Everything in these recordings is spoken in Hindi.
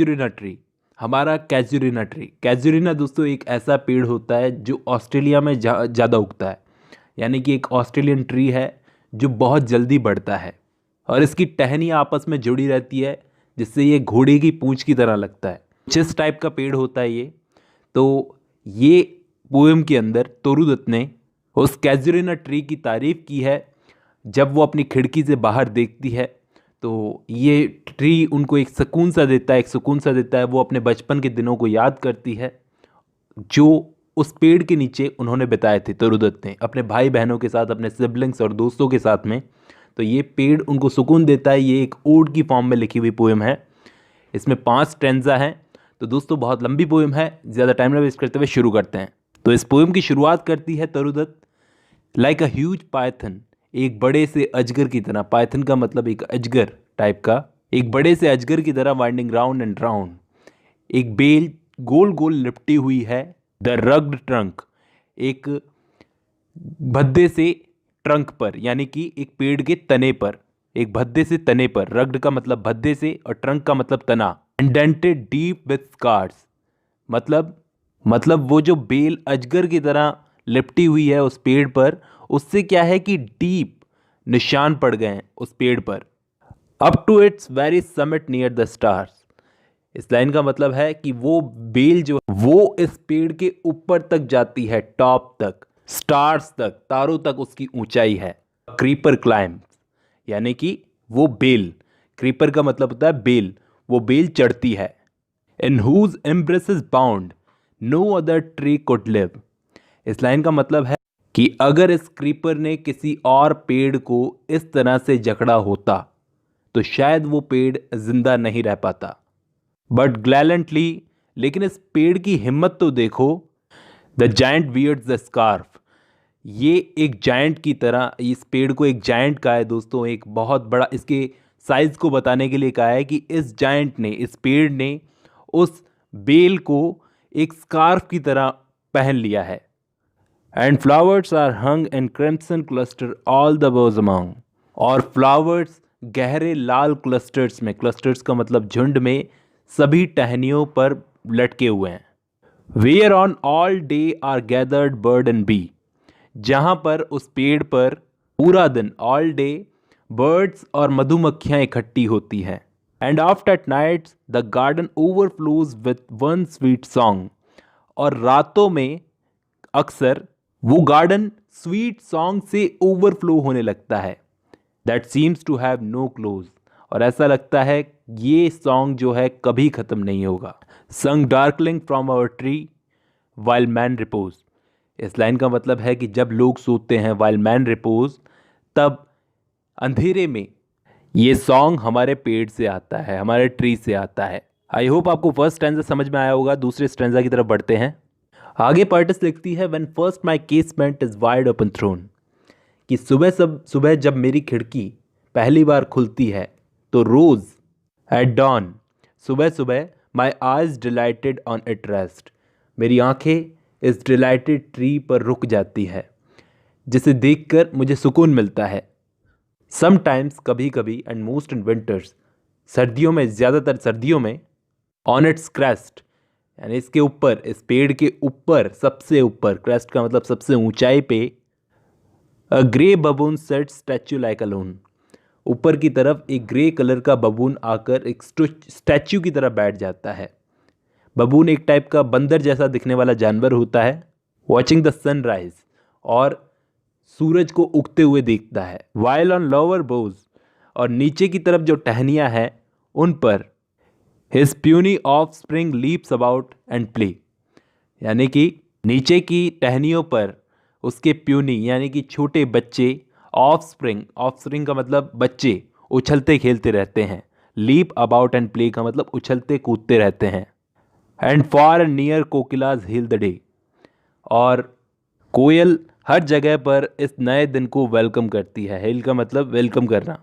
कैजुरिना ट्री, हमारा कैजुरिना ट्री। कैजुरिना दोस्तों एक ऐसा पेड़ होता है जो ऑस्ट्रेलिया में ज़्यादा उगता है, यानी कि एक ऑस्ट्रेलियन ट्री है जो बहुत जल्दी बढ़ता है और इसकी टहनियाँ आपस में जुड़ी रहती है, जिससे ये घोड़े की पूंछ की तरह लगता है। जिस टाइप का पेड़ होता है ये, तो ये पोएम के अंदर तोरूदत्त ने उस कैजुरिना ट्री की तारीफ़ की है। जब वो अपनी खिड़की से बाहर देखती है तो ये ट्री उनको एक सुकून सा देता है, वो अपने बचपन के दिनों को याद करती है जो उस पेड़ के नीचे उन्होंने बिताए थे तोरूदत्त ने अपने भाई बहनों के साथ, अपने सिबलिंग्स और दोस्तों के साथ में। तो ये पेड़ उनको सुकून देता है। ये एक ओड की फॉर्म में लिखी हुई पोएम है। इसमें 5 स्टैंजा हैं। तो दोस्तों बहुत लंबी पोएम है, ज़्यादा टाइम ना वेस्ट करते हुए शुरू करते हैं। तो इस पोएम की शुरुआत करती है तोरूदत्त, लाइक अ ह्यूज पाइथन, एक बड़े से अजगर की तरह। पाइथन का मतलब एक अजगर टाइप का, एक बड़े से अजगर की तरह वाइंडिंग राउंड एंड राउंड। एक बेल गोल गोल लिपटी हुई है। द रग्ड ट्रंक, एक भद्दे से ट्रंक पर, यानी कि एक पेड़ के तने पर, एक भद्दे से तने पर। रग्ड का मतलब भद्दे से और ट्रंक का मतलब तना। इंडेंटेड डीप विथ स्कार्स, मतलब वो जो बेल अजगर की तरह लिपटी हुई है उस पेड़ पर, उससे क्या है कि डीप निशान पड़ गए हैं उस पेड़ पर। Up to its very summit near the stars, इस लाइन का मतलब है कि वो बेल जो वो इस पेड़ के ऊपर तक जाती है, टॉप तक, स्टार्स तक, तारों तक उसकी ऊंचाई है। क्रीपर क्लाइम्स, यानी कि वो बेल, क्रीपर का मतलब होता है बेल, वो बेल चढ़ती है। In whose embraces bound no other tree could live, इस लाइन का मतलब है कि अगर इस क्रीपर ने किसी और पेड़ को इस तरह से जकड़ा होता तो शायद वो पेड़ जिंदा नहीं रह पाता। बट ग्लैलेंटली, लेकिन इस पेड़ की हिम्मत तो देखो। द जायंट वियर्ड्स द स्कार्फ, ये एक जायंट की तरह, इस पेड़ को एक जायंट कहा है दोस्तों, एक बहुत बड़ा, इसके साइज को बताने के लिए कहा है कि इस जायंट ने, इस पेड़ ने उस बेल को एक स्कार्फ की तरह पहन लिया है। And flowers are hung in crimson cluster all the boughs among, और फ्लावर्स गहरे लाल क्लस्टर्स में, क्लस्टर्स का मतलब झुंड में, सभी टहनियों पर लटके हुए हैं। Where on all day are gathered bird and bee, जहां पर उस पेड़ पर पूरा दिन, ऑल डे, बर्ड्स और मधुमक्खियां इकट्ठी होती हैं। And after nights the garden overflows with one sweet song, और रातों में अक्सर वो गार्डन स्वीट सॉन्ग से ओवरफ्लो होने लगता है। That seems to have no close, और ऐसा लगता है ये सॉन्ग जो है कभी ख़त्म नहीं होगा। Sung darkling from our tree while man repose, इस लाइन का मतलब है कि जब लोग सोते हैं, वाइल मैन रिपोज, तब अंधेरे में ये सॉन्ग हमारे पेड़ से आता है, हमारे ट्री से आता है। आई होप आपको फर्स्ट स्टैंजा समझ में आया होगा। दूसरे स्टैंजा की तरफ बढ़ते हैं। आगे पार्टिस लिखती है, when first my casement is wide open thrown, कि सुबह जब मेरी खिड़की पहली बार खुलती है तो रोज एट डॉन, सुबह सुबह, my eyes dilated on it rest, मेरी आंखें इस डिलाइटेड ट्री पर रुक जाती है, जिसे देखकर मुझे सुकून मिलता है। समटाइम्स, कभी कभी, एंड मोस्ट इन विंटर्स, सर्दियों में, ज़्यादातर सर्दियों में, ऑन इट्स क्रेस्ट, यानी इसके ऊपर, इस पेड़ के ऊपर, सबसे ऊपर, क्रेस्ट का मतलब सबसे ऊंचाई पे, a grey baboon sat statue like alone, ऊपर की तरफ एक ग्रे कलर का बबून आकर एक स्टैचू की तरह बैठ जाता है। बबून एक टाइप का बंदर जैसा दिखने वाला जानवर होता है। वॉचिंग द सनराइज, और सूरज को उगते हुए देखता है। वाइल ऑन लोअर बोज, और नीचे की तरफ जो टहनियाँ हैं उन पर, his puny of spring leaps about and play, यानी कि नीचे की टहनियों पर उसके प्यूनी, यानी कि छोटे बच्चे, ऑफ स्प्रिंग का मतलब बच्चे, उछलते खेलते रहते हैं। लीप अबाउट एंड प्ले का मतलब उछलते कूदते रहते हैं। And far and near kokilas hail the day, और कोयल हर जगह पर इस नए दिन को वेलकम करती है। हेल का मतलब वेलकम करना।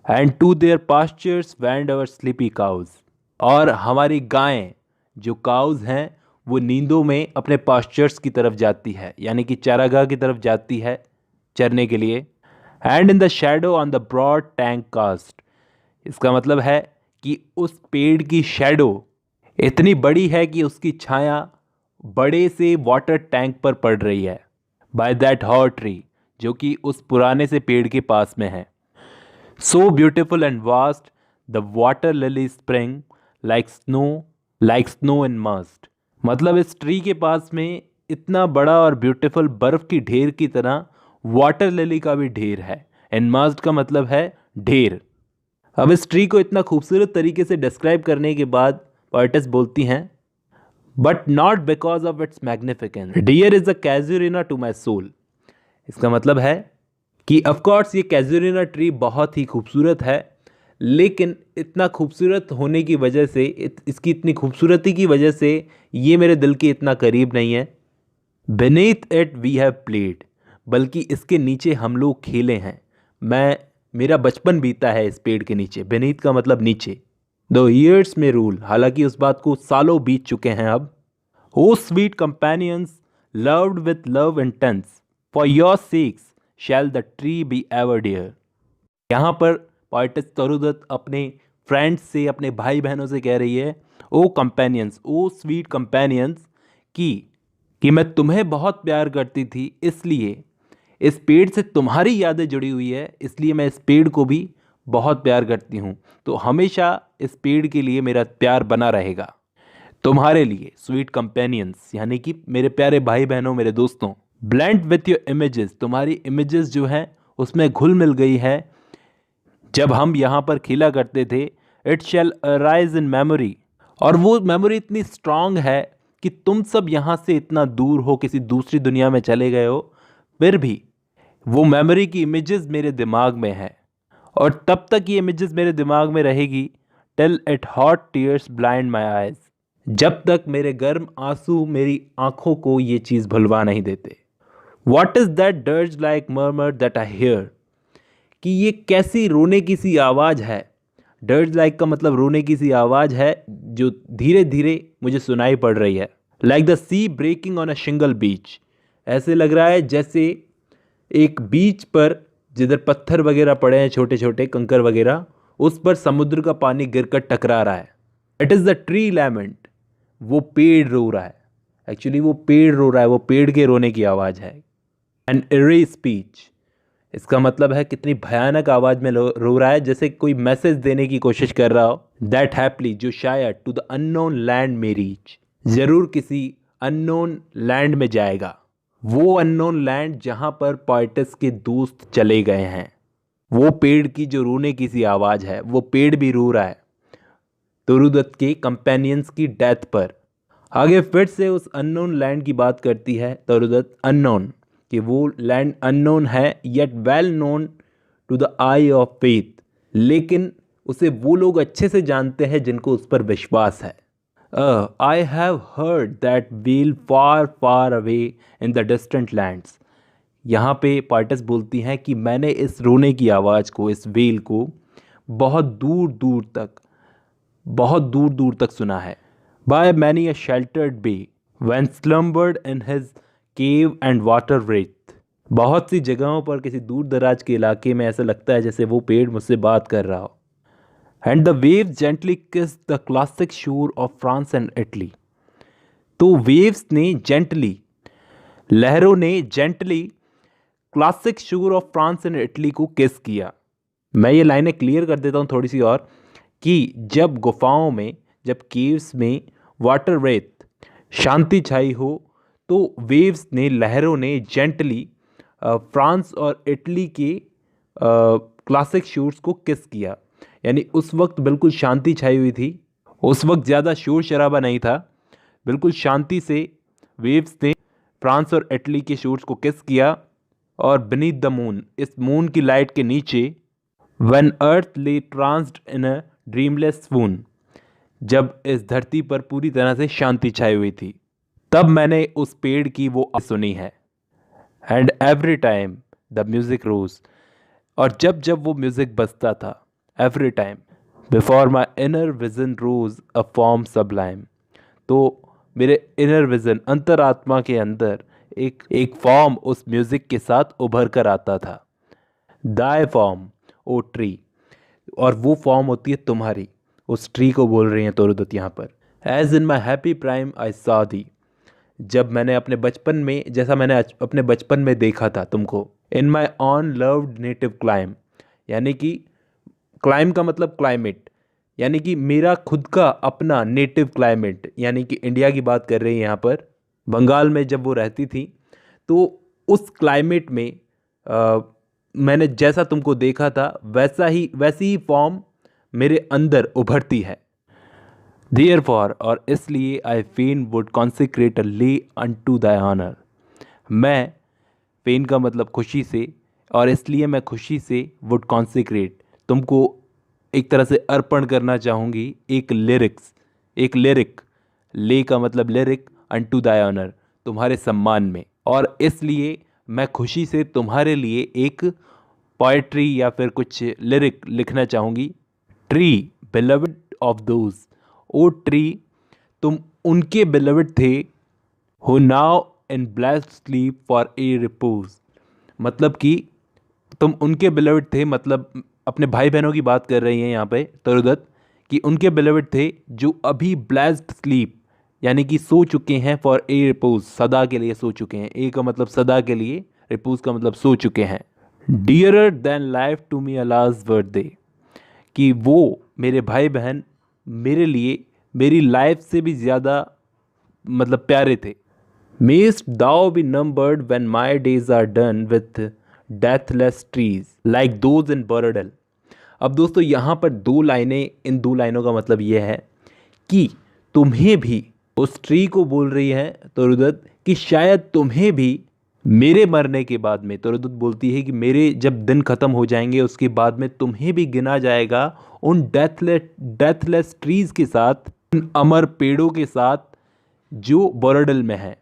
And to their pastures wend our sleepy cows, और हमारी गायें, जो काउज हैं, वो नींदों में अपने पास्चर्स की तरफ जाती है, यानी कि चारागाह की तरफ जाती है चरने के लिए। And in the shadow on the broad tank cast, इसका मतलब है कि उस पेड़ की शैडो इतनी बड़ी है कि उसकी छाया बड़े से वाटर टैंक पर पड़ रही है, बाय दैट हॉट ट्री, जो कि उस पुराने से पेड़ के पास में है। So beautiful and vast the water lily spring like snow in must. मतलब इस ट्री के पास में इतना बड़ा और ब्यूटीफुल बर्फ की ढेर की तरह वाटर लिली का भी ढेर है। एंड मस्ट का मतलब है ढेर। अब इस ट्री को इतना खूबसूरत तरीके से डिस्क्राइब करने के बाद पोएटेस बोलती हैं, but not because of its magnificence dear is a casuarina to my soul. इसका मतलब है कि ऑफकोर्स ये कैजुरिना ट्री बहुत ही खूबसूरत है, लेकिन इतना खूबसूरत होने की वजह से, इसकी इतनी खूबसूरती की वजह से ये मेरे दिल के इतना करीब नहीं है। Beneath it we have played, बल्कि इसके नीचे हम लोग खेले हैं। मेरा बचपन बीता है इस पेड़ के नीचे। बीनीथ का मतलब नीचे। दो ईयर्स में रूल, हालांकि उस बात को सालों बीत चुके हैं अब। O sweet companions loved with love intense, for your sakes shall the tree be ever dear. यहाँ पर पोएटेस तरुदत्त अपने फ्रेंड्स से, अपने भाई बहनों से कह रही है, ओ कंपेनियंस, ओ स्वीट कंपेनियंस, कि मैं तुम्हें बहुत प्यार करती थी, इसलिए इस पेड़ से तुम्हारी यादें जुड़ी हुई है, इसलिए मैं इस पेड़ को भी बहुत प्यार करती हूँ। तो हमेशा इस पेड़ के लिए मेरा प्यार बना रहेगा। तुम्हारे लिए स्वीट कंपेनियंस, यानी कि मेरे प्यारे भाई बहनों, मेरे दोस्तों। ब्लेंड विथ योर इमेजेस, तुम्हारी इमेजेस जो हैं उसमें घुल मिल गई है जब हम यहाँ पर खेला करते थे। It shall arise in memory, और वो मेमोरी इतनी स्ट्रांग है कि तुम सब यहाँ से इतना दूर हो, किसी दूसरी दुनिया में चले गए हो, फिर भी वो मेमोरी की इमेजेस मेरे दिमाग में है, और तब तक ये इमेजेस मेरे दिमाग में रहेगी till it hot tears blind my eyes, जब तक मेरे गर्म आंसू मेरी आंखों को ये चीज़ भुलवा नहीं देते। What is that dirge like murmur that I hear, कि ये कैसी रोने की सी आवाज़ है। डर्ज लाइक का मतलब रोने की सी आवाज़ है जो धीरे धीरे मुझे सुनाई पड़ रही है। Like the sea breaking on a shingle beach, ऐसे लग रहा है जैसे एक बीच पर जिधर पत्थर वगैरह पड़े हैं, छोटे छोटे कंकर वगैरह, उस पर समुद्र का पानी गिरकर टकरा रहा है। It is the tree lament, वो पेड़ रो रहा है। एक्चुअली वो पेड़ रो रहा है, वो पेड़ के रोने की आवाज़ है। एन एरे स्पीच, इसका मतलब है कितनी भयानक आवाज़ में रो रहा है, जैसे कोई मैसेज देने की कोशिश कर रहा हो। दैट हैप्पली, जो शायद टू द अननोन लैंड में रीच, ज़रूर किसी अननोन लैंड में जाएगा। वो अननोन लैंड जहाँ पर पोएटेस के दोस्त चले गए हैं। वो पेड़ की जो रोने की सी आवाज़ है, वो पेड़ भी रो रहा है तरुदत्त के कंपेनियंस की डेथ पर। आगे फिर से उस अननोन लैंड की बात करती है तरुदत्त, अननोन, कि वो लैंड अननोन है yet well known to the I of faith, लेकिन उसे वो लोग अच्छे से जानते हैं जिनको उस पर विश्वास है। I have heard that well far far away in the distant lands. यहाँ पे पोएटेस बोलती हैं कि मैंने इस रोने की आवाज़ को, इस वेल को बहुत दूर दूर तक सुना है। By many a sheltered bay when slumbered in his cave the water breath. बहुत सी जगहों पर किसी दूर दराज के इलाके में ऐसा लगता है जैसे वो पेड़ मुझसे बात कर रहा हो। एंड द वेव्स जेंटली किस द क्लासिक शोर ऑफ फ्रांस एंड इटली। तो वेव्स ने जेंटली, लहरों ने जेंटली क्लासिक शोर ऑफ फ्रांस एंड इटली को किस किया। मैं ये लाइनें क्लियर कर देता हूँ थोड़ी सी और, कि जब गुफाओं में, जब केव्स में वाटर ब्रेथ, शांति छाई हो, तो वेव्स ने, लहरों ने जेंटली फ्रांस और इटली के क्लासिक शोर्स को किस किया। यानी उस वक्त बिल्कुल शांति छाई हुई थी, उस वक्त ज़्यादा शोर शराबा नहीं था, बिल्कुल शांति से वेव्स ने फ्रांस और इटली के शोर्स को किस किया। और बीनीथ द मून, इस मून की लाइट के नीचे, व्हेन अर्थ ले ट्रांस्ड इन अ ड्रीमलेस स्वून, जब इस धरती पर पूरी तरह से शांति छाई हुई थी, तब मैंने उस पेड़ की वो आवाज़ सुनी है। And every time the music rose, और जब जब वो म्यूज़िक बजता था, every time before my inner vision rose a form sublime, तो मेरे इनर विजन, अंतरात्मा के अंदर एक फॉर्म उस म्यूज़िक के साथ उभर कर आता था। दाय फॉर्म ओ ट्री, और वो फॉर्म होती है तुम्हारी, उस ट्री को बोल रही हैं तोरुदत्त यहाँ पर। As in my happy prime I saw the, जब मैंने अपने बचपन में, जैसा मैंने अपने बचपन में देखा था तुमको। इन माई ऑन लव्ड नेटिव क्लाइम, यानी कि क्लाइम का मतलब क्लाइमेट, यानी कि मेरा खुद का अपना नेटिव क्लाइमेट, यानी कि इंडिया की बात कर रही है यहाँ पर। बंगाल में जब वो रहती थी तो उस क्लाइमेट में मैंने जैसा तुमको देखा था वैसी ही फॉर्म मेरे अंदर उभरती है। Therefore, और इसलिए आई फेन वुड कॉन्सिक्रेट अ ले अनटू दाय ऑनर, मैं, फेन का मतलब खुशी से, और इसलिए मैं खुशी से वुड कॉन्सिक्रेट, तुमको एक तरह से अर्पण करना चाहूँगी एक लिरिक, ले का मतलब लिरिक, अनटू दाय ऑनर, तुम्हारे सम्मान में। और इसलिए मैं खुशी से तुम्हारे लिए एक पोएट्री या फिर कुछ लिरिक लिखना चाहूँगी। Tree beloved of those, O tree, तुम उनके बिलवड थे, who now in blessed sleep for aye repose, मतलब कि तुम उनके बिलवड थे, मतलब अपने भाई बहनों की बात कर रही हैं यहाँ पे तरुदत्त, कि उनके बिलवड थे जो अभी ब्लेस्ड स्लीप, यानी कि सो चुके हैं, फॉर ए रिपोज, सदा के लिए सो चुके हैं। ए का मतलब सदा के लिए, रिपोज का मतलब सो चुके हैं। Dearer than life to me alas were they, कि वो मेरे भाई बहन मेरे लिए मेरी लाइफ से भी ज़्यादा मतलब प्यारे थे। Mayst thou be numbered when my days are done with deathless trees like those in Borodal। अब दोस्तों यहाँ पर दो लाइनें, इन दो लाइनों का मतलब ये है कि तुम्हें भी, उस ट्री को बोल रही है तरुदत्त कि शायद तुम्हें भी मेरे मरने के बाद में, तरुदत्त बोलती है कि मेरे जब दिन ख़त्म हो जाएंगे उसके बाद में तुम्हें भी गिना जाएगा उन डेथलेस ट्रीज़ के साथ, उन अमर पेड़ों के साथ जो बोरोडल में है।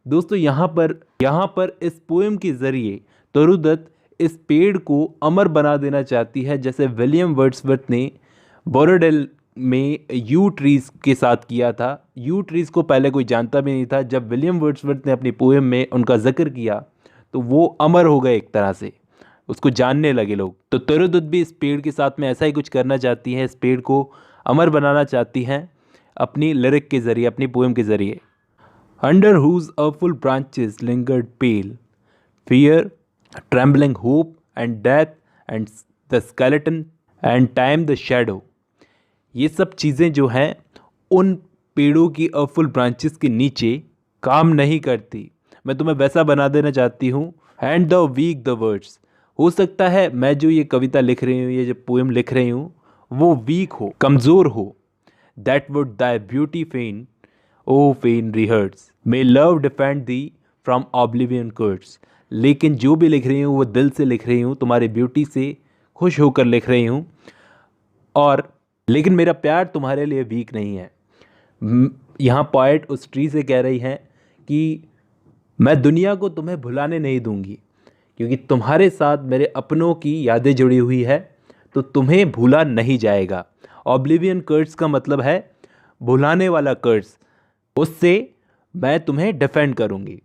दोस्तों यहाँ पर इस पोएम के ज़रिए तरुदत्त इस पेड़ को अमर बना देना चाहती है, जैसे विलियम वर्ड्सवर्थ ने बोरोडल में यू ट्रीज़ के साथ किया था। यू ट्रीज़ को पहले कोई जानता भी नहीं था, जब विलियम वर्ड्सवर्थ ने अपनी पोएम में उनका जिक्र किया तो वो अमर हो गए, एक तरह से उसको जानने लगे लोग। तो तरुदत्त भी इस पेड़ के साथ में ऐसा ही कुछ करना चाहती है, इस पेड़ को अमर बनाना चाहती हैं अपनी लिरिक के ज़रिए, अपनी पोएम के ज़रिए। Under whose awful branches lingered pale fear, trembling hope and death and the skeleton and time the shadow। ये सब चीज़ें जो हैं उन पेड़ों की awful branches के नीचे काम नहीं करती। मैं तुम्हें वैसा बना देना चाहती हूँ। And the weak the words, हो सकता है मैं जो ये कविता लिख रही हूँ, ये जो पोएम लिख रही हूँ, वो वीक हो, कमज़ोर हो। That would thy beauty fain, O fain rehearse, may love defend thee from oblivion curse. लेकिन जो भी लिख रही हूँ वो दिल से लिख रही हूँ, तुम्हारी ब्यूटी से खुश होकर लिख रही हूँ, और लेकिन मेरा प्यार तुम्हारे लिए वीक नहीं है। यहाँ पोएट उस ट्री से कह रही हैं कि मैं दुनिया को तुम्हें भुलाने नहीं दूंगी, क्योंकि तुम्हारे साथ मेरे अपनों की यादें जुड़ी हुई है, तो तुम्हें भूला नहीं जाएगा। ऑब्लिवियन कर्ट्स का मतलब है भुलाने वाला कर्ट्स, उससे मैं तुम्हें डिफेंड करूंगी।